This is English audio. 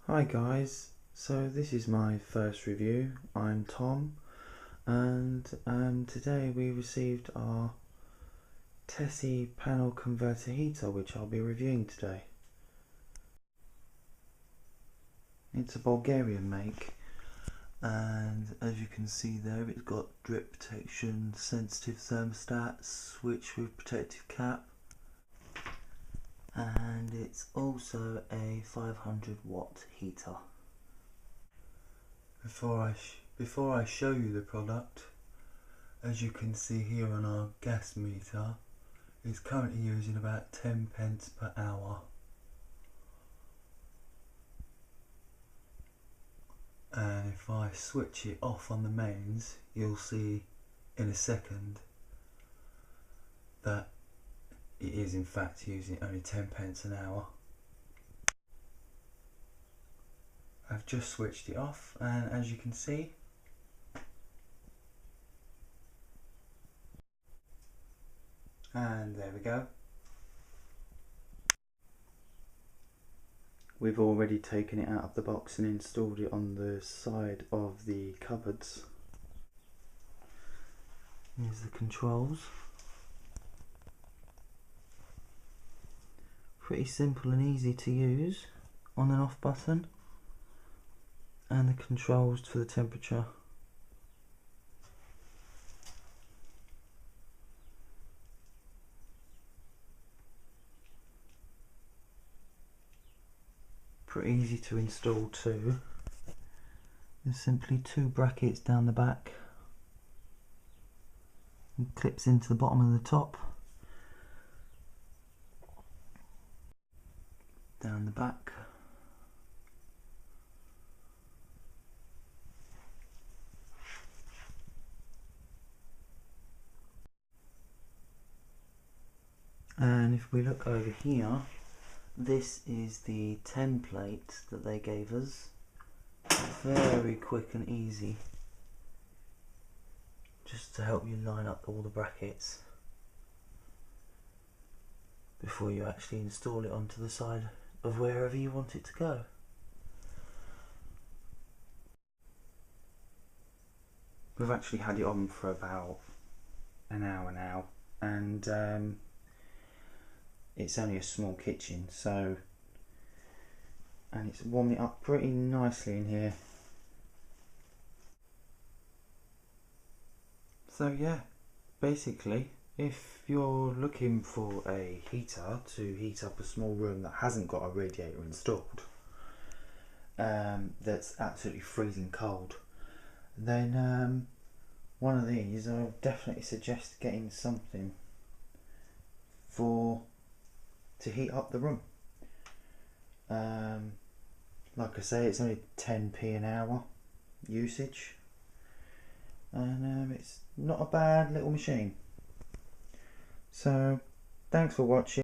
Hi guys, so this is my first review. I'm Tom, and today we received our Tesy panel converter heater, which I'll be reviewing today. It's a Bulgarian make, and as you can see there, it's got drip protection, sensitive thermostat, switch with protective cap, and it's also a 500-watt heater. Before I show you the product, as you can see here on our gas meter, it's currently using about 10 pence per hour. And if I switch it off on the mains, you'll see in a second that it is in fact using only 10 pence an hour. I've just switched it off, and as you can see, and there we go. We've already taken it out of the box and installed it on the side of the cupboards. Here's the controls. Pretty simple and easy to use. On and off button, and the controls for the temperature. Pretty easy to install too. There's simply two brackets down the back and clips into the bottom and the top. Down the back. And if we look over here, this is the template that they gave us. Very quick and easy, just to help you line up all the brackets before you actually install it onto the side of wherever you want it to go. We've actually had it on for about an hour now, and it's only a small kitchen, and it's warming up pretty nicely in here. So yeah, basically, if you're looking for a heater to heat up a small room that hasn't got a radiator installed, that's absolutely freezing cold, then one of these, I would definitely suggest getting something to heat up the room. Like I say, it's only 10p an hour usage, and it's not a bad little machine. So thanks for watching.